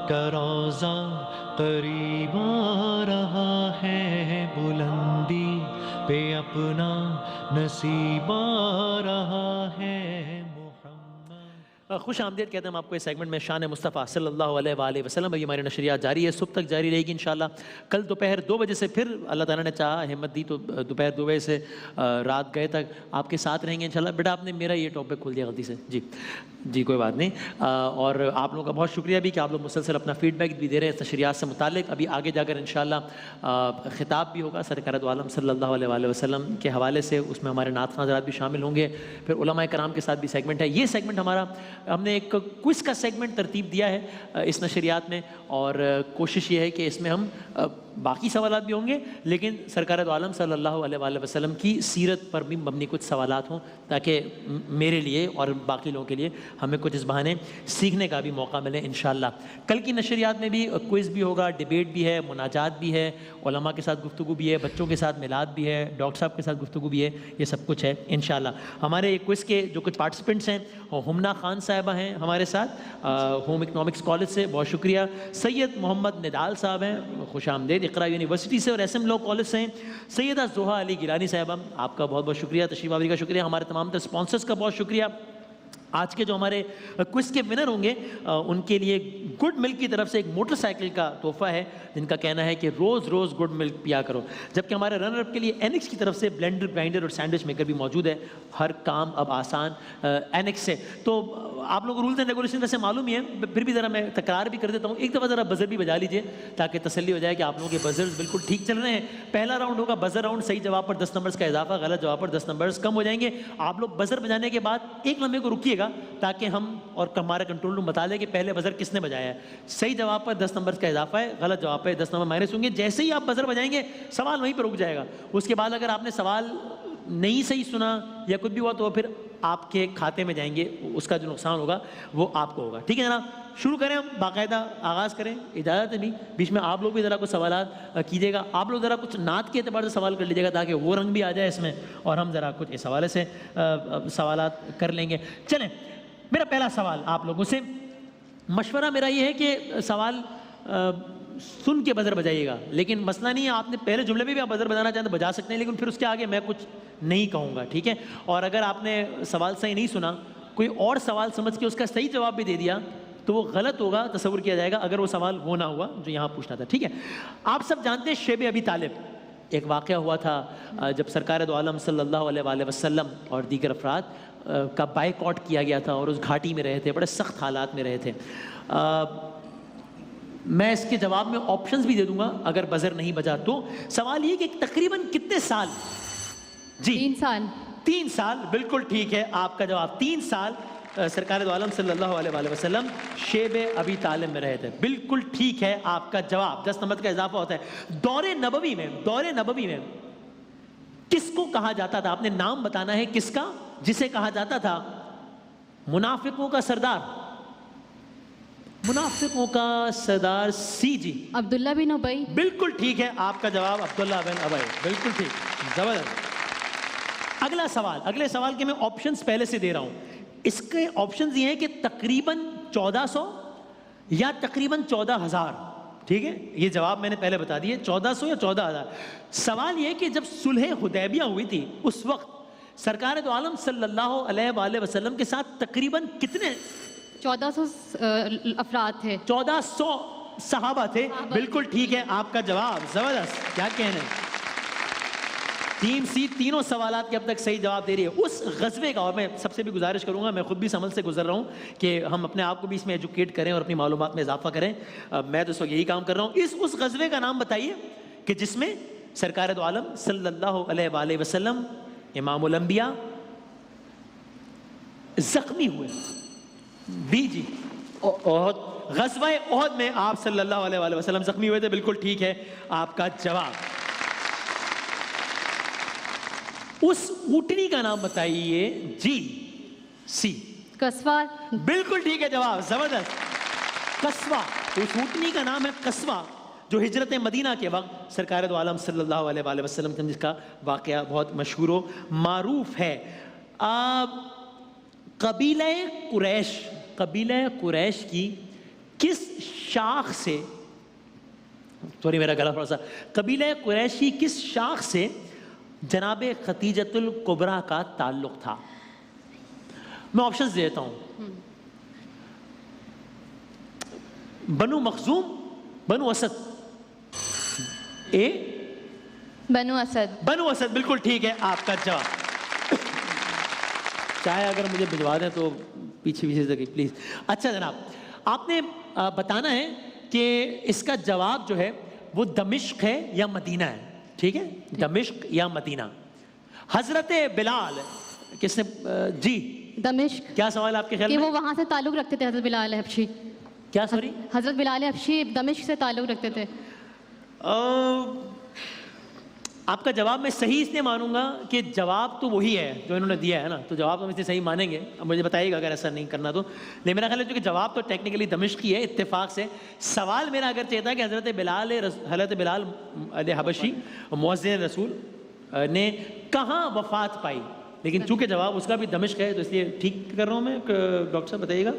کا روزہ قریب آ رہا ہے، بلندی پہ اپنا نصیب آ رہا ہے محمد۔ خوش آمدید کہتے ہیں ہم آپ کو اس سیگمنٹ میں شان مصطفیٰ صلی اللہ علیہ وآلہ وسلم۔ ابھی ہماری نشریات جاری ہے، صبح تک جاری رہے گی انشاءاللہ۔ کل دوپہر 2 بجے سے پھر اللہ تعالیٰ نے چاہا، ہمت دی تو دوپہر 2 بجے سے رات گئے تک آپ کے ساتھ رہیں گے انشاءاللہ۔ بیٹا آپ نے میرا یہ ٹاپک کھول دیا غلطی سے، جی کوئی بات نہیں۔ اور آپ لوگوں کا بہت شکریہ بھی کہ آپ لوگ مسلسل اپنا فیڈ بیک بھی دے رہے ہیں نشریات سے متعلق۔ ابھی آگے جا کر انشاءاللہ خطاب بھی ہوگا سرکار دو عالم صلی اللہ علیہ وآلہ وسلم کے حوالے سے، اس میں ہمارے نعت خواں حضرات بھی شامل ہوں گے، پھر علماء کرام کے ساتھ بھی سیگمنٹ ہے۔ یہ سیگمنٹ ہمارا، ہم نے ایک کوئز کا سیگمنٹ ترتیب دیا ہے اس نشریات میں، اور کوشش یہ ہے کہ اس میں ہم باقی سوالات بھی ہوں گے لیکن سرکار دو عالم صلی اللہ علیہ وآلہ وسلم کی سیرت پر بھی مبنی کچھ سوالات ہوں، تاکہ میرے لیے اور باقی لوگوں کے لیے ہمیں کچھ اس بہانے سیکھنے کا بھی موقع ملے انشاءاللہ۔ کل کی نشریات میں بھی کوئز بھی ہوگا، ڈیبیٹ بھی ہے، مناجات بھی ہے، علماء کے ساتھ گفتگو بھی ہے، بچوں کے ساتھ میلاد بھی ہے، ڈاکٹر صاحب کے ساتھ گفتگو بھی ہے، یہ سب کچھ ہے انشاءاللہ۔ ہمارے کوئز کے جو کچھ پارٹیسپنٹس ہیں، ہمنا خان صاحبہ ہیں ہمارے ساتھ ہوم اکنامکس کالج سے، بہت شکریہ۔ سید محمد ندال صاحب ہیں، خوش آمدید، اقرا یونیورسٹی سے اور ایس ایم لاء کالج سے ہیں۔ سیدہ زہا علی گیلانی صاحبہ، آپ کا بہت بہت شکریہ، تشریف آوری کا شکریہ۔ ہمارے تمام تر اسپانسرز کا بہت شکریہ۔ آج کے جو ہمارے کوئز کے ونر ہوں گے ان کے لیے گڈ ملک کی طرف سے ایک موٹر سائیکل کا تحفہ ہے، جن کا کہنا ہے کہ روز روز گڈ ملک پیا کرو۔ جبکہ ہمارے رنر اپ کے لیے اینکس کی طرف سے بلینڈر، گرائنڈر اور سینڈوچ میکر بھی موجود ہے، ہر کام اب آسان اینکس سے۔ تو آپ لوگوں کو رولز اینڈ ریگولیشن ویسے معلوم ہی ہے، پھر بھی ذرا میں تکرار بھی کر دیتا ہوں، ایک دفعہ ذرا بزر بھی بجا لیجئے تاکہ تسلی ہو جائے کہ آپ لوگوں کے بزرز بالکل ٹھیک چل رہے ہیں۔ پہلا راؤنڈ ہوگا بزر راؤنڈ، صحیح جواب پر 10 نمبرز کا اضافہ، غلط جواب پر 10 نمبرز کم ہو جائیں گے۔ آپ لوگ بزر بجانے کے بعد 1 لمحے کو رکیے گا تاکہ ہم اور ہمارا کنٹرول روم بتا دے کہ پہلے بزر کس نے بجایا ہے۔ صحیح جواب پر 10 نمبرز کا اضافہ ہے، غلط جواب پہ 10 نمبر مائنس ہوں گے۔ جیسے ہی آپ بزر بجائیں گے سوال وہیں پہ رک جائے گا۔ اس کے بعد اگر آپ نے سوال نہیں صحیح سنا یا کچھ بھی ہوا تو پھر آپ کے کھاتے میں جائیں گے، اس کا جو نقصان ہوگا وہ آپ کو ہوگا۔ ٹھیک ہے جناب، شروع کریں، ہم باقاعدہ آغاز کریں، اجازت ہے بھی بیچ میں آپ لوگ بھی ذرا کچھ سوالات کیجیے گا۔ آپ لوگ ذرا کچھ نعت کے اعتبار سے سوال کر لیجیے گا تاکہ وہ رنگ بھی آ جائے اس میں، اور ہم ذرا کچھ اس حوالے سے سوالات کر لیں گے۔ چلیں، میرا پہلا سوال آپ لوگوں سے، مشورہ میرا یہ ہے کہ سوال سن کے بزر بجائیے گا، لیکن مسئلہ نہیں ہے، آپ نے پہلے جملے میں بھی آپ بزر بجانا چاہیں تو بجا سکتے ہیں، لیکن پھر اس کے آگے میں کچھ نہیں کہوں گا، ٹھیک ہے؟ اور اگر آپ نے سوال صحیح نہیں سنا، کوئی اور سوال سمجھ کے اس کا صحیح جواب بھی دے دیا تو وہ غلط ہوگا، تصور کیا جائے گا اگر وہ سوال وہ نہ ہوا جو یہاں پوچھنا تھا، ٹھیک ہے؟ آپ سب جانتے ہیں شیب ابی طالب، ایک واقعہ ہوا تھا جب سرکار دو عالم صلی اللہ علیہ وآلہ وسلم اور دیگر افراد کا بائیکاٹ کیا گیا تھا اور اس گھاٹی میں رہے تھے، بڑے سخت حالات میں رہے تھے۔ میں اس کے جواب میں آپشنز بھی دے دوں گا اگر بزر نہیں بجا تو۔ سوال یہ کہ تقریباً کتنے سال؟ جی 3 سال۔ 3 سال، بالکل ٹھیک ہے آپ کا جواب، 3 سال سرکار دو عالم صلی اللہ علیہ وآلہ وسلم شیب ابی طالب میں رہے تھے، بالکل ٹھیک ہے آپ کا جواب، 10 نمبر کا اضافہ ہوتا ہے۔ دور نبوی میں کس کو کہا جاتا تھا؟ آپ نے نام بتانا ہے کس کا، جسے کہا جاتا تھا منافقوں کا سردار؟ منافقوں کا سردار سی، جی عبداللہ بن ابی۔ بالکل ٹھیک ہے آپ کا جواب، عبداللہ بن ابی، بالکل ٹھیک، زبردست۔ اگلے سوال کے میں آپشنز پہلے سے دے رہا ہوں، اس کے آپشنز یہ ہیں کہ تقریباً 1400 یا تقریباً 14,000، ٹھیک ہے؟ یہ جواب میں نے پہلے بتا دیے، 1400 یا 14,000۔ سوال یہ کہ جب صلح حدیبیہ ہوئی تھی اس وقت سرکار دو عالم صلی اللہ علیہ وآلہ وسلم کے ساتھ تقریباً کتنے؟ 1400 افراد تھے۔ 1400 صحابہ تھے، بالکل ٹھیک ہے آپ کا جواب، زبردست، کیا کہنے۔ ٹیم سی تینوں سوالات کے اب تک صحیح جواب دے رہی ہے۔ اس غزوے کا، اور میں سب سے بھی گزارش کروں گا، میں خود بھی اس عمل سے گزر رہا ہوں کہ ہم اپنے آپ کو بھی اس میں ایجوکیٹ کریں اور اپنی معلومات میں اضافہ کریں، میں تو اس وقت یہی کام کر رہا ہوں۔ اس غزوے کا نام بتائیے کہ جس میں سرکار دو عالم صلی اللہ علیہ وآلہ وسلم امام الانبیاء زخمی ہوئے۔ جی احد، غزوہ احد میں آپ صلی اللہ علیہ وآلہ وسلم زخمی ہوئے تھے، بالکل ٹھیک ہے آپ کا جواب۔ اس اونٹنی کا نام بتائیے، جی سی قصوہ۔ بالکل ٹھیک ہے جواب، زبردست، قصوہ۔ اس اونٹنی کا نام ہے قصوہ، جو ہجرت مدینہ کے وقت سرکار دو عالم صلی اللہ علیہ وآلہ وسلم جس کا واقعہ بہت مشہور و معروف ہے۔ قبیلہ قریش کی کس شاخ سے، سوری میرا گلا تھوڑا سا، قبیلہ قریشی کس شاخ سے جناب خدیجۃ الکبریٰ کا تعلق تھا؟ میں آپشنز دیتا ہوں، بنو مخزوم، بنو اسد، اے بنو اسد۔ بنو اسد، بالکل ٹھیک ہے آپ کا جواب۔ چاہے اگر مجھے بھجوا دیں تو پیچھے سے پلیز۔ اچھا جناب، آپ نے بتانا ہے کہ اس کا جواب جو ہے وہ دمشق ہے یا مدینہ ہے، ٹھیک ہے؟ دمشق یا مدینہ۔ حضرت بلال کس نے جی دمشق۔ کیا سوال آپ کے خیال کہ میں؟ وہ وہاں سے تعلق رکھتے تھے، حضرت بلال حبشی۔ کیا سوری؟ حضرت بلال حبشی دمشق سے تعلق رکھتے تھے۔ آپ کا جواب میں صحیح اس لیے مانوں گا کہ جواب تو وہی ہے جو انہوں نے دیا ہے نا، تو جواب ہم اس لیے صحیح مانیں گے۔ اب مجھے بتائیے گا اگر ایسا نہیں کرنا تو، لیکن میرا خیال ہے کہ جواب تو ٹیکنیکلی دمشق کی ہے اتفاق سے۔ سوال میرا اگر چاہتا ہے کہ حضرت بلال علیہ حبشی مؤذن رسول نے کہاں وفات پائی، لیکن چونکہ جواب اس کا بھی دمشق ہے تو اس لیے ٹھیک کر رہا ہوں میں۔ ڈاکٹر صاحب بتائیے گا۔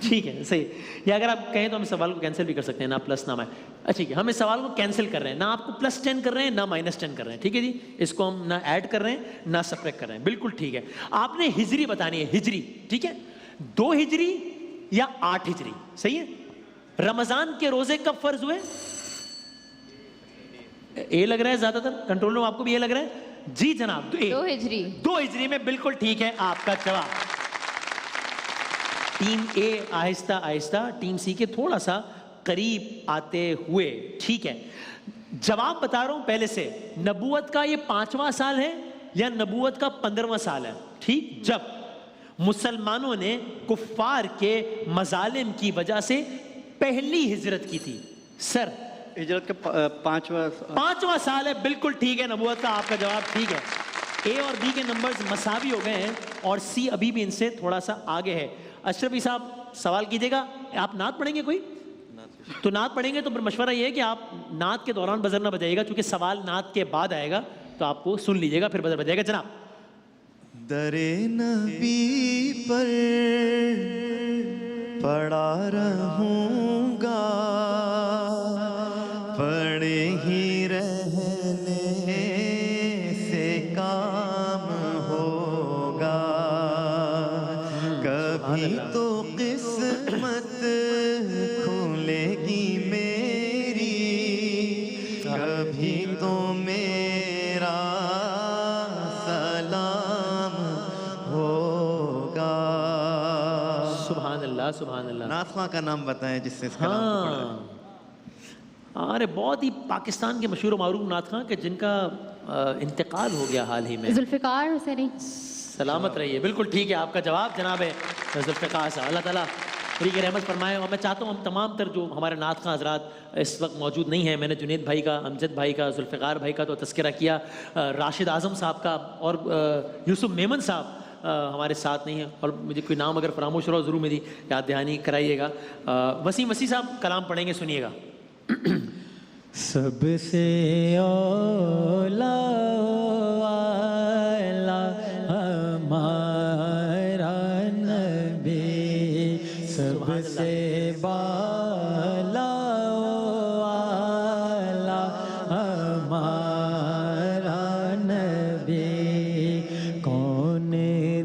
ٹھیک ہے، صحیح۔ یا اگر آپ کہیں تو ہم اس سوال کو کینسل بھی کر سکتے ہیں، نہ پلس نہ مائنس۔ اچھا ٹھیک ہے، ہم اس سوال کو کینسل کر رہے ہیں، نہ آپ کو +10 کر رہے ہیں نہ -10 کر رہے ہیں، ٹھیک ہے جی؟ اس کو ہم نہ ایڈ کر رہے ہیں نہ سبٹریکٹ کر رہے ہیں، بالکل ٹھیک ہے۔ آپ نے ہجری بتانی ہے، ہجری، ٹھیک ہے؟ 2 ہجری یا 8 ہجری، صحیح ہے؟ رمضان کے روزے کب فرض ہوئے؟ اے لگ رہا ہے زیادہ تر، کنٹرول روم آپ کو بھی یہ لگ رہا ہے؟ جی جناب، 2 ہجری۔ 2 ہجری میں بالکل ٹھیک ہے آپ کا جواب۔ ٹیم اے آہستہ آہستہ ٹیم سی کے تھوڑا سا قریب آتے ہوئے، ٹھیک ہے؟ جواب بتا رہا ہوں پہلے سے، نبوت کا یہ 5واں سال ہے یا نبوت کا 15واں سال ہے، ٹھیک؟ جب مسلمانوں نے کفار کے مظالم کی وجہ سے پہلی ہجرت کی تھی۔ سر ہجرت کا 5واں سال ہے، بالکل ٹھیک ہے نبوت کا آپ کا جواب، ٹھیک ہے۔ اے اور بی کے نمبرز مساوی ہو گئے ہیں اور سی ابھی بھی ان سے تھوڑا سا آگے ہے۔ اشرفی صاحب سوال کیجیے گا، آپ نعت پڑھیں گے کوئی؟ تو نعت پڑھیں گے تو پھر مشورہ یہ ہے کہ آپ نعت کے دوران بزر نہ بجائیے گا، چونکہ سوال نعت کے بعد آئے گا تو آپ کو سن لیجیے گا پھر بزر بجائے گا۔ جناب۔ در نبی پر پڑا رہوں گا، پڑے ہی رہنے سے کام ہوگا، کبھی تو قسمت کھلے گی میری، کبھی تو میرا سلام ہوگا۔ سبحان اللہ، سبحان اللہ۔ نعت خواں کا نام بتائیں جس سے اس کا نام کو پڑھا ہے۔ ارے بہت ہی پاکستان کے مشہور و معروف نعت خواں کہ جن کا انتقال ہو گیا حال ہی میں۔ ذوالفقار حسینی۔ سلامت رہیے، بالکل ٹھیک ہے آپ کا جواب جناب ذوالفقار صاحب۔ اللہ تعالیٰ فری کی رحمت فرمائے۔ اور میں چاہتا ہوں ہم تمام تر جو ہمارے نعت خواں حضرات اس وقت موجود نہیں ہیں، میں نے جنید بھائی کا، امجد بھائی کا، ذوالفقار بھائی کا تو تذکرہ کیا، راشد اعظم صاحب کا اور یوسف میمن صاحب ہمارے ساتھ نہیں ہیں، اور مجھے کوئی نام اگر فراموش رہا ضرور میری یاد دہانی کرائیے گا۔ وسیم مسیح صاحب کلام پڑھیں گے، سنیے گا۔ سب سے اولا ہمارا نبی، سب سے بالا ہمارا نبی، کون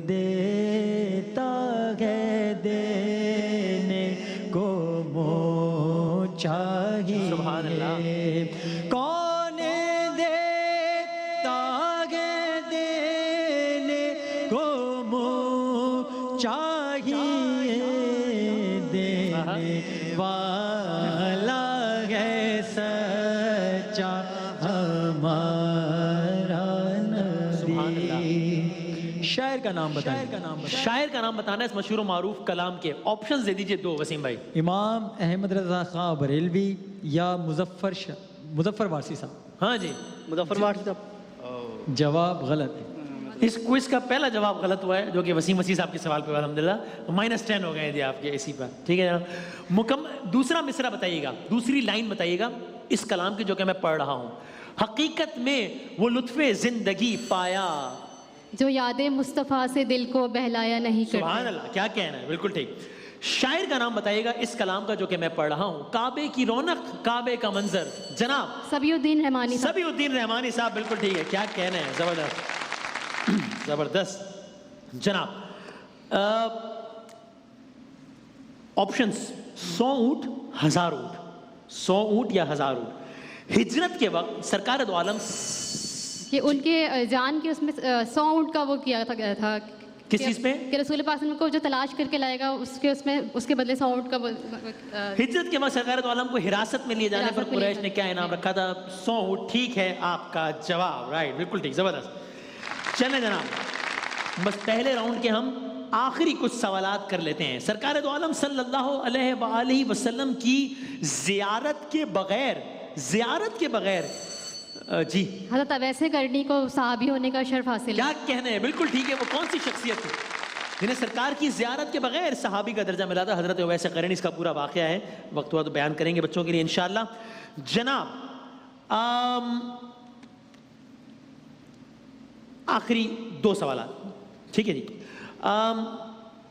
دیتا ہے دینے کو منہ چاہیے، سبحان اللہ۔ کون دیتا ہے دینے کو منہ چاہیے، دینے والا ہے سچا ہمارا نبی۔ شاعر کا نام بتائیں۔ شاعر کا نام بتانا ہے اس مشہور و معروف کلام کے، آپشنز دے دیجئے 2 وسیم بھائی۔ امام احمد رضا خان بریلوی یا مظفر وارسی صاحب۔ ہاں جی، مظفر وارسی صاحب۔ جواب غلط ہے۔ اس کوئز کا پہلا جواب غلط ہوا ہے، جو کہ وسیم مسیح صاحب کے سوال پہ الحمدللہ -10 ہو گئے تھے آپ کے اسی پر، ٹھیک ہے جناب۔ دوسرا مصرع بتائیے گا، دوسری لائن بتائیے گا اس کلام کی جو کہ میں پڑھ رہا ہوں۔ حقیقت میں وہ لطف زندگی پایا جو یاد مصطفیٰ سے دل کو بہلایا نہیں کرتے۔ سبحان اللہ، کیا کہنا ہے، بالکل ٹھیک۔ شاعر کا نام بتائیے گا اس کلام کا جو کہ میں پڑھ رہا ہوں. کعبے کی رونق، کعبے کا منظر. جناب سبی الدین رحمانی صاحب. سبی الدین رحمانی صاحب، بالکل ٹھیک ہے. کیا کہنا ہے، زبردست زبردست. جناب آپشنز 100 اونٹ، 1000 اونٹ. 100 اونٹ یا 1000 اونٹ. ہجرت کے وقت سرکار دو عالم کہ ان کے جان کے اس میں 100 اونٹ کا وہ کیا تھا کس چیز پہ؟ کہ رسول پاک صلی اللہ علیہ وسلم کو جو تلاش کر کے لائے گا اس کے بدلے 100 اونٹ کا ہجرت کے وقت سرکار دو عالم کو حراست میں لیے جانے پر قریش نے کیا انعام رکھا تھا؟ 100 اونٹ. ٹھیک ہے آپ کا جواب، رائٹ، بالکل ٹھیک، زبردست. چلیں جناب، بس پہلے راؤنڈ کے ہم آخری کچھ سوالات کر لیتے ہیں. سرکار دو عالم صلی اللہ علیہ وآلہ وسلم کی زیارت کے بغیر جی حضرت اویس کرنی کو صحابی ہونے کا شرف حاصل ہے. کیا کہنا ہے، بالکل ٹھیک ہے. وہ کون سی شخصیت تھی جنہیں سرکار کی زیارت کے بغیر صحابی کا درجہ ملا تھا؟ حضرت اویس کرنی. اس کا پورا واقعہ ہے، وقت ہوا تو بیان کریں گے بچوں کے لیے انشاءاللہ. جناب آخری 2 سوالات، ٹھیک ہے جی.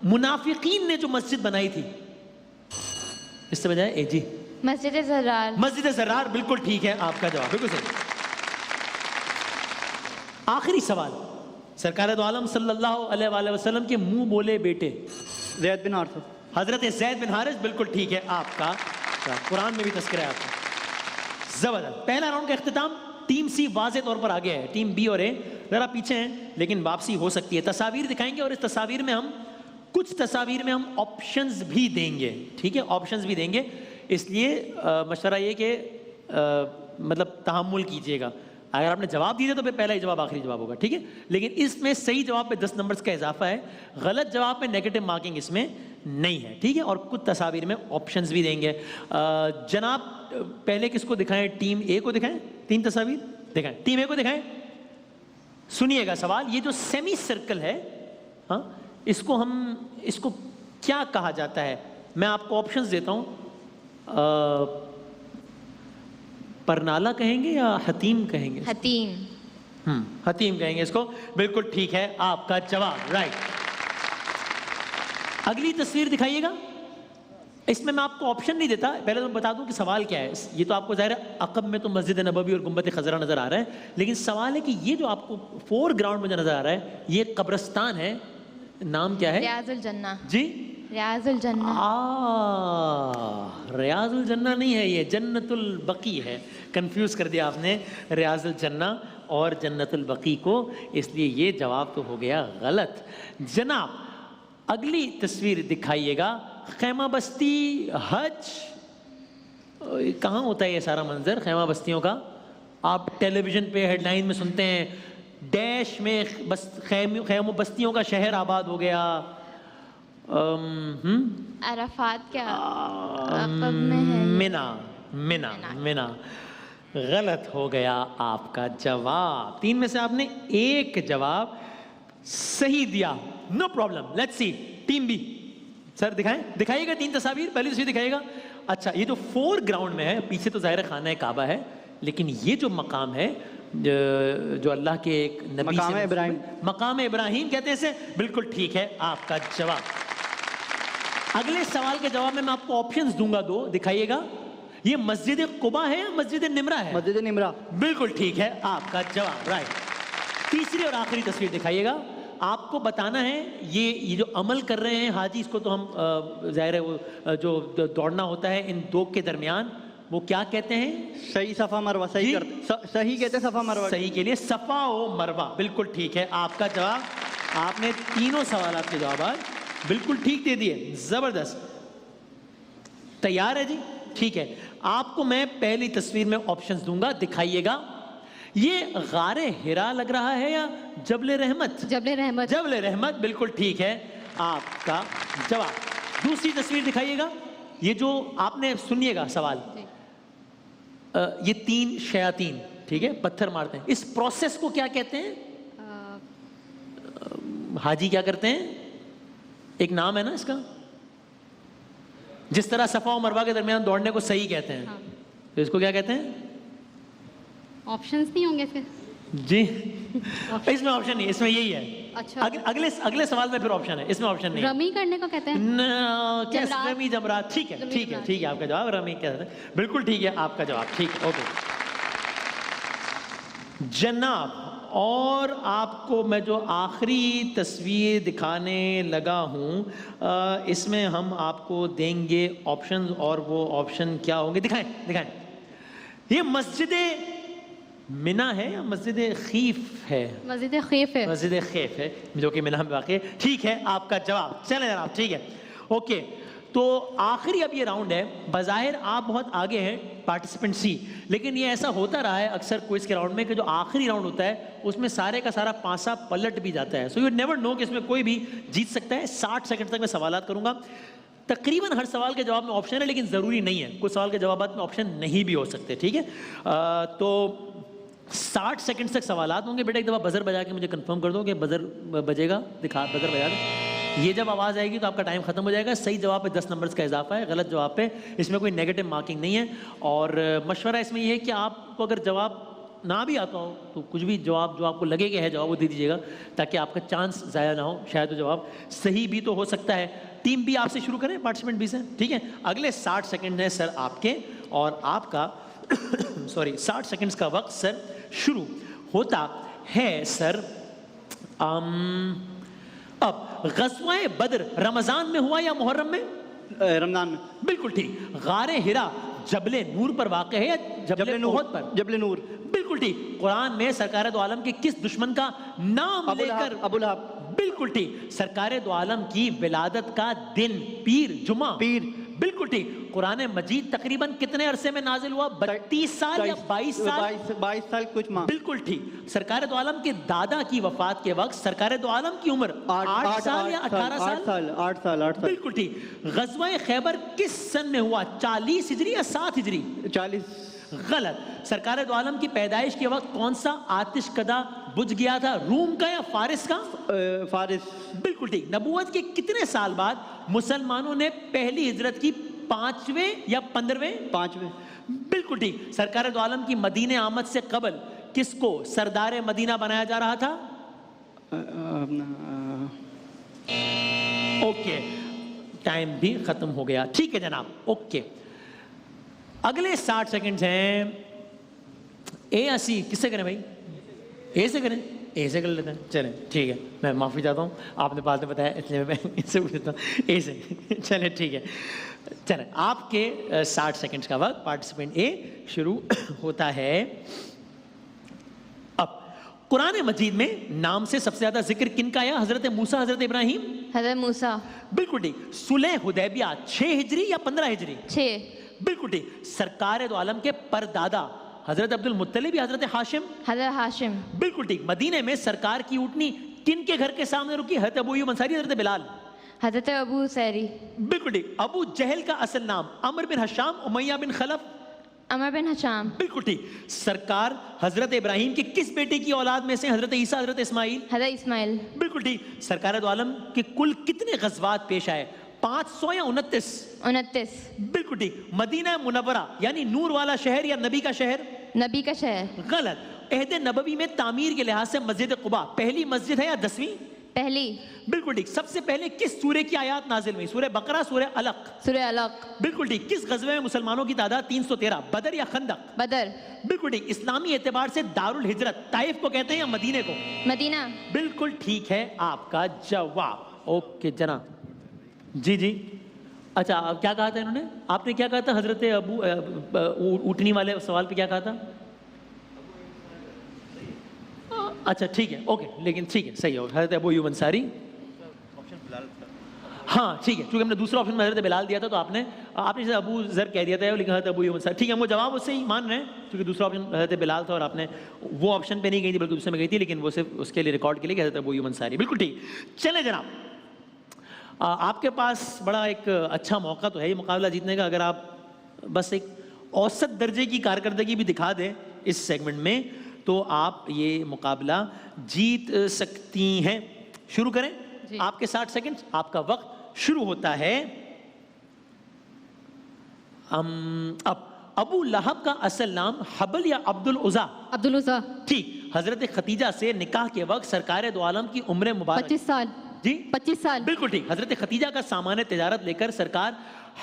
منافقین نے جو مسجد بنائی تھی، اس سے بجائے جی مسجد زرار. مسجد زرار، بالکل ٹھیک ہے آپ کا جواب، بالکل صحیح. آخری سوال، سرکار دو عالم صلی اللہ علیہ وآلہ وسلم کے منہ بولے بیٹے زید بن حارثہ. حضرت زید بن حارث، بالکل ٹھیک ہے آپ کا. قرآن میں بھی تذکرہ ہے آپ کا. زبردست. پہلا راؤنڈ کا اختتام. ٹیم سی واضح طور پر آگے ہے، ٹیم بی اور اے ذرا پیچھے ہیں، لیکن واپسی ہو سکتی ہے. تصاویر دکھائیں گے اور اس تصاویر میں ہم آپشنز بھی دیں گے. ٹھیک ہے، آپشنز بھی دیں گے. اس لیے مشورہ یہ کہ مطلب تحمل کیجئے گا. اگر آپ نے جواب دیے تو پھر پہلا ہی جواب آخری جواب ہوگا، ٹھیک ہے. لیکن اس میں صحیح جواب پہ 10 نمبرز کا اضافہ ہے، غلط جواب پہ نیگیٹو مارکنگ اس میں نہیں ہے، ٹھیک ہے. اور کچھ تصاویر میں آپشنز بھی دیں گے. جناب پہلے کس کو دکھائیں؟ ٹیم اے کو دکھائیں. 3 تصاویر دکھائیں، ٹیم اے کو دکھائیں. سنیے گا سوال. یہ جو سیمی سرکل ہے، ہاں، اس کو کیا کہا جاتا ہے؟ میں آپ کو آپشنز دیتا ہوں. پرنالہ کہیں گے یا حتیم کہیں گے؟ حتیم. حتیم کہیں گے اس کو. بالکل ٹھیک ہے آپ کا جواب، رائٹ. اگلی تصویر دکھائیے گا. اس میں آپ کو آپشن نہیں دیتا، پہلے تو بتا دوں کہ سوال کیا ہے. یہ تو آپ کو ظاہر ہے عقب میں تو مسجد نبوی اور گنبد خضرا نظر آ رہا ہے، لیکن سوال ہے کہ یہ جو آپ کو فور گراؤنڈ میں جو نظر آ رہا ہے یہ قبرستان ہے. نام کیا ہے؟ ریاض الجنہ. جی ریاض الجنہ. ریاض الجنہ نہیں ہے، یہ جنت البقی ہے. کنفیوز کر دیا آپ نے ریاض الجنہ اور جنت البقی کو، اس لیے یہ جواب تو ہو گیا غلط. جناب اگلی تصویر دکھائیے گا. خیمہ بستی حج، کہاں ہوتا ہے یہ سارا منظر خیمہ بستیوں کا؟ آپ ٹیلی ویژن پہ ہیڈ لائن میں سنتے ہیں ڈیش میں بس خیمہ بستیوں کا شہر آباد ہو گیا. عرفات کیا عقب میں ہے؟ منا. غلط ہو گیا آپ کا جواب. 3 میں سے آپ نے 1 جواب صحیح دیا. No problem. Let's see team B. Sir دکھائیے گا 3 تصاویر. پہلی تصویر دکھائیے گا. اچھا، یہ جو فور گراؤنڈ میں ہے، پیچھے تو ظاہر خانہ کعبہ ہے، لیکن یہ جو مقام ہے جو اللہ کے ایک نبی سے مقام ابراہیم کہتے ہیں اسے. بالکل ٹھیک ہے آپ کا جواب. اگلے سوال کے جواب میں آپ کو آپشنز دوں گا 2. دکھائیے گا. یہ مسجد قباء ہے یا مسجد نمرہ ہے؟ مسجد نمرہ. بالکل ٹھیک ہے آپ کا جواب، رائٹ. تیسری اور آخری تصویر دکھائیے گا. آپ کو بتانا ہے یہ جو عمل کر رہے ہیں حاجی، اس کو تو ہم ظاہر ہے وہ جو دوڑنا ہوتا ہے ان 2 کے درمیان، وہ کیا کہتے ہیں؟ صحیح صفا مروہ. صحیح کہتے ہیں صفا مروہ. صحیح کے لیے صفا و مروہ. بالکل ٹھیک ہے آپ کا جواب. آپ نے تینوں سوالات کے جوابات بالکل ٹھیک دے دیے. زبردست. تیار ہے جی؟ ٹھیک ہے. آپ کو میں پہلی تصویر میں آپشنز دوں گا. دکھائیے گا. یہ غار ہرا لگ رہا ہے یا جبل رحمت؟ جبل رحمت. جبل رحمت. بالکل ٹھیک ہے آپ کا جواب. دوسری تصویر دکھائیے گا. یہ جو آپ نے سنیے گا سوال، یہ 3 شیاطین، ٹھیک ہے، پتھر مارتے ہیں. اس پروسیس کو کیا کہتے ہیں؟ حاجی کیا کرتے ہیں؟ ایک نام ہے نا اس کا. جس طرح صفا و مروہ کے درمیان دوڑنے کو صحیح کہتے ہیں، تو اس کو کیا کہتے ہیں؟ آپشنز نہیں ہوں گے اس کے؟ جی اس میں آپشن نہیں، اس میں یہی ہے. اچھا۔ اگلے سوال میں پھر آپشن ہے، اس میں آپشن نہیں ہے۔ رمی کرنے کو کہتے ہیں؟ کیسے رمی جمرات؟ ٹھیک ہے ٹھیک ہے ٹھیک ہے، آپ کا جواب رمی کہتے ہیں، بالکل ٹھیک ہے آپ کا جواب، ٹھیک ہے، اوکے جناب۔ اور آپ کو میں جو آخری تصویر دکھانے لگا ہوں اس میں ہم آپ کو دیں گے آپشنز، اور وہ آپشن کیا ہوں گے؟ دکھائیں۔ یہ مسجد منا ہے یا مسجد خیف ہے؟ مسجد خیف ہے۔ مسجد خیف ہے جو کہ منا میں واقع ہے، ٹھیک ہے آپ کا جواب۔ چلیں جناب ٹھیک ہے، اوکے۔ تو آخری اب یہ راؤنڈ ہے، بظاہر آپ بہت آگے ہیں پارٹیسپینٹ سی، لیکن یہ ایسا ہوتا رہا ہے اکثر کوئز کے راؤنڈ میں کہ جو آخری راؤنڈ ہوتا ہے اس میں سارے کا سارا پانسا پلٹ بھی جاتا ہے، سو یو نیور نو کہ اس میں کوئی بھی جیت سکتا ہے۔ 60 سیکنڈ تک میں سوالات کروں گا، تقریباً ہر سوال کے جواب میں آپشن ہے لیکن ضروری نہیں ہے، کچھ سوال کے جوابات میں آپشن نہیں بھی ہو سکتے، ٹھیک ہے؟ تو 60 سیکنڈ تک سوالات ہوں گے۔ بیٹا ایک دفعہ بزر بجا کے مجھے کنفرم کر دو کہ بزر بجے گا، دکھا بزر بجا دو۔ یہ جب آواز آئے گی تو آپ کا ٹائم ختم ہو جائے گا۔ صحیح جواب پہ 10 نمبرز کا اضافہ ہے، غلط جواب پہ اس میں کوئی نیگیٹو مارکنگ نہیں ہے۔ اور مشورہ اس میں یہ ہے کہ آپ کو اگر جواب نہ بھی آتا ہو تو کچھ بھی جواب جو آپ کو لگے کہ ہے جواب وہ دے دیجیے گا تاکہ آپ کا چانس ضائع نہ ہو، شاید وہ جواب صحیح بھی تو ہو سکتا ہے۔ ٹیم بھی آپ سے شروع کریں، پارٹیسپینٹ بھی سے، ٹھیک ہے؟ اگلے 60 سیکنڈ ہیں سر آپ کے، اور آپ کا 60 سیکنڈز کا وقت سر شروع ہوتا ہے سر۔ اب غزوہ بدر رمضان میں ہوا یا محرم میں؟ رمضان میں۔ بالکل ٹھیک۔ غار ہرا جبل نور پر واقع ہے یا جبل احد پر؟ جبل نور۔ بالکل ٹھیک۔ قرآن میں سرکار دو عالم کے کس دشمن کا نام لے کر؟ ابو لہب۔ بالکل ٹھیک۔ سرکار دو عالم کی ولادت کا دن پیر جمعہ؟ پیر۔ بالکل ٹھیک۔ قرآن مجید تقریباً کتنے عرصے میں نازل ہوا؟ 32 سال یا 22 سال؟ 22 سال کچھ ماہ۔ بالکل ٹھیک۔ سرکار دو عالم کے دادا کی وفات کے وقت سرکار دو عالم کی عمر 8 سال یا 18 سال؟ 8 سال۔ بالکل ٹھیک۔ غزوہ خیبر کس سن میں ہوا؟ 40 ہجری یا 7 ہجری؟ 40۔ غلط۔ سرکار دو عالم کی پیدائش کے وقت کون سا آتش کدہ بجھ گیا تھا؟ روم کا یا فارس کا؟ فارس۔ بالکل ٹھیک۔ نبوت کے کتنے سال بعد مسلمانوں نے پہلی ہجرت کی؟ 5ویں یا 15ویں؟ 5ویں۔ بالکل ٹھیک۔ سرکار دو عالم کی مدینہ آمد سے قبل کس کو سردار مدینہ بنایا جا رہا تھا؟ اوکے، ٹائم بھی ختم ہو گیا، ٹھیک ہے جناب، اوکے۔ اگلے 60 سیکنڈز ہیں اے یا سی؟ کس سے کریں بھائی؟ اے سے کریں؟ اے سے کر لیتے ہیں، چلیں ٹھیک ہے، میں معافی چاہتا ہوں، آپ نے بعد میں بتایا اس لیے میں اس سے پوچھتا ہوں، اے سے چلیں ٹھیک ہے۔ چلیں آپ کے 60 سیکنڈز کا وقت پارٹیسپینٹ اے شروع ہوتا ہے اب۔ قرآن مجید میں نام سے سب سے زیادہ ذکر کن کا ہے؟ حضرت موسیٰ، حضرت ابراہیم؟ حضرت موسیٰ۔ بالکل ٹھیک۔ صلح حدیبیہ 6 ہجری یا 15 ہجری؟ 6۔ بالکل ٹھیک۔ سرکار دو عالم کے پردادا حضرت عبد المطلب یا حضرت ہاشم؟ حضرت ہاشم۔ بالکل ٹھیک۔ مدینے میں سرکار کی اونٹنی کن کے گھر کے سامنے رکی؟ حضرت ابو ایوب انصاری، حضرت بلال؟ حضرت ابو سیری۔ بالکل ٹھیک۔ ابو جہل کا اصل نام؟ عمر بن ہشام، امیہ بن خلف؟ عمر بن ہشام۔ بالکل ٹھیک۔ سرکار حضرت ابراہیم کے کس بیٹے کی اولاد میں سے؟ حضرت عیسیٰ، حضرت اسماعیل؟ حضرت اسماعیل۔ بالکل ٹھیک۔ سرکار دو عالم کے کل کتنے غزوات پیش آئے؟ 500 یا 29؟ 29۔ بالکل ٹھیک۔ مدینہ منورہ یعنی نور والا شہر یا نبی کا شہر؟ نبی کا شہر۔ غلط۔ عہد نبوی میں تعمیر کے لحاظ سے مسجد قباء پہلی مسجد ہے یا 10ویں؟ پہلی۔ بالکل ٹھیک۔ سب سے پہلے کس سورہ کی آیات نازل ہوئی؟ سورہ بقرہ، سورہ علق؟ سورہ علق۔ بالکل ٹھیک۔ کس غزوے میں مسلمانوں کی تعداد 313؟ بدر یا خندق؟ بدر۔ بالکل ٹھیک۔ اسلامی اعتبار سے دارالہجرت طائف کو کہتے ہیں یا مدینے کو؟ مدینہ۔ بالکل ٹھیک ہے آپ کا جواب، اوکے جناب۔ جی جی، اچھا اب کیا کہا تھا انہوں نے؟ آپ نے کیا کہا تھا حضرت ابو اونٹنی والے سوال پہ کیا کہا تھا؟ اچھا ٹھیک ہے، اوکے، لیکن ٹھیک ہے، صحیح ہو، حضرت ابو ایوب انصاری۔ ہاں ٹھیک ہے، چونکہ ہم نے دوسرا آپشن میں حضرت بلال دیا تھا تو آپ نے ابو ذر کہہ دیا تھا، لیکن حضرت ابو ایوب انصاری، ٹھیک ہے، وہ جواب اس سے ہی مان رہے ہیں کیونکہ دوسرا آپشن حضرت بلال تھا اور آپ نے وہ آپشن پہ نہیں گئی تھی بلکہ دوسرے میں گئی تھی، لیکن وہ صرف اس کے لیے ریکارڈ کے لیے کہ حضرت ابو ایوب انصاری۔ بالکل ٹھیک۔ چلیں جناب، آپ کے پاس بڑا ایک اچھا موقع تو ہے یہ مقابلہ جیتنے کا، اگر آپ بس ایک اوسط درجے کی کارکردگی بھی دکھا دیں اس سیگمنٹ میں تو آپ یہ مقابلہ جیت سکتی ہیں۔ شروع کریں جی۔ آپ کے 60 سیکنڈ، آپ کا وقت شروع ہوتا ہے اب۔ ابو لہب کا اصل نام حبل یا عبد العزیٰ؟ عبد العزیٰ۔ ٹھیک۔ حضرت خدیجہ سے نکاح کے وقت سرکار دو عالم کی عمر مبارک 25 سال جی 25 سال بالکل ٹھیک. حضرت خدیجہ کا سامان تجارت لے کر سرکار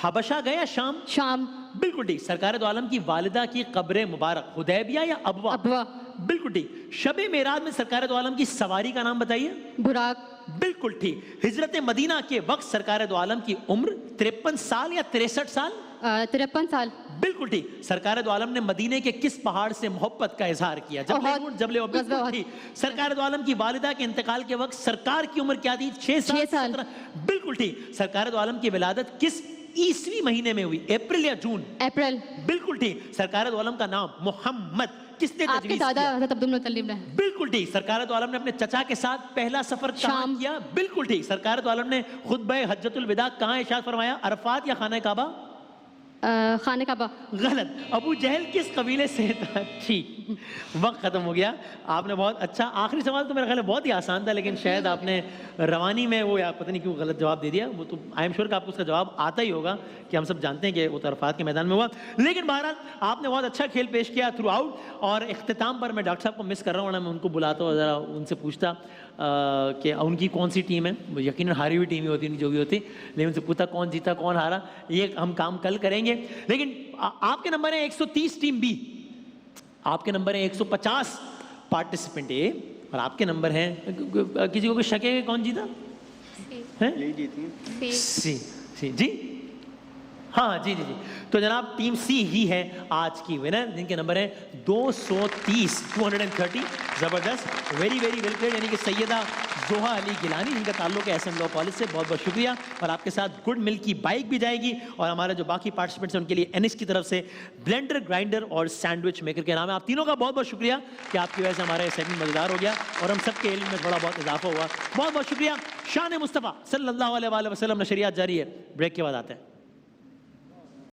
حبشہ گئے یا شام؟ شام بالکل ٹھیک. سرکار دو عالم کی والدہ کی قبر مبارک حدیبیہ یا ابوا؟ ابوا بالکل ٹھیک. شب معراج میں سرکار دو عالم کی سواری کا نام بتائیے. براق بالکل ٹھیک. ہجرت مدینہ کے وقت سرکار دو عالم کی عمر 53 سال یا 63 سال؟ 53 سال بالکل ٹھیک. سرکار دو عالم نے مدینے کے کس پہاڑ سے محبت کا اظہار کیا؟ جبل احد. بالکل ٹھیک. سرکار دو عالم کی والدہ کے انتقال کے وقت سرکار کی عمر کیا تھی؟ 6 سال. بالکل ٹھیک. سرکار دو عالم کی ولادت کس عیسوی مہینے میں ہوئی؟ اپریل یا جون؟ اپریل. بالکل ٹھیک. سرکار دو عالم کا نام محمد کس نے آپ کے تجویز دادا کیا؟ حضرت عبد المطلب نے. بالکل ٹھیک. سرکار دو عالم نے اپنے چچا کے ساتھ پہلا سفر کہاں کیا؟ بالکل ٹھیک. سرکار دو عالم نے خطبہ حجۃ الوداع کہاں ارشاد فرمایا؟ عرفات یا خانہ کعبہ؟ خانہ کعبہ. غلط. ابو جہل کس قبیلے سے تھا؟ ٹھیک. وقت ختم ہو گیا. آپ نے بہت اچھا. آخری سوال تو میرا خیال ہے بہت ہی آسان تھا لیکن شاید آپ نے روانی میں وہ یا پتہ نہیں کیوں غلط جواب دے دیا. وہ تو آئی ایم شیور کہ آپ کو اس کا جواب آتا ہی ہوگا کہ ہم سب جانتے ہیں کہ وہ تو عرفات کے میدان میں ہوا. لیکن بہرحال آپ نے بہت اچھا کھیل پیش کیا تھرو آؤٹ. اور اختتام پر میں ڈاکٹر صاحب کو مس کر رہا ہوں. میں ان کو بلاتا ہوں ذرا ان سے پوچھتا کہ ان کی کون سی ٹیم ہے. یقیناً ہاری ہوئی ٹیم ہی ہوتی نہیں جو بھی ہوتی, لیکن ان سے پوچھتا کون جیتا کون ہارا. یہ ہم کام کل کریں گے. لیکن آپ کے نمبر ہیں 130 ٹیم بی, آپ کے نمبر ہیں 150 پارٹیسپینٹ اے, اور آپ کے نمبر ہیں کسی کو کوئی شک ہے کہ کون جیتا ہے؟ یہی جیتی ہیں. سی جی ہاں جی جی جی. تو جناب ٹیم سی ہی ہے آج کی ونر جن کے نمبر ہیں 230. زبردست. Very very well played. یعنی کہ سیدہ زوہا علی گیلانی جن کا تعلق ہے ایس ایم لاء کالج سے. بہت بہت شکریہ. اور آپ کے ساتھ گڈ ملک کی بائک بھی جائے گی. اور ہمارے جو باقی پارٹیسپینٹس ہیں ان کے لیے انیس کی طرف سے بلینڈر, گرائنڈر اور سینڈوچ میکر کے نام ہے. آپ تینوں کا بہت بہت شکریہ کہ آپ کی وجہ سے ہمارا سیگمنٹ مزیدار ہو گیا اور ہم سب کے علم میں تھوڑا بہت اضافہ ہوا. بہت بہت شکریہ. شان مصطفیٰ صلی اللہ علیہ وسلم نشریات جاری ہے. بریک کے بعد آتے ہیں.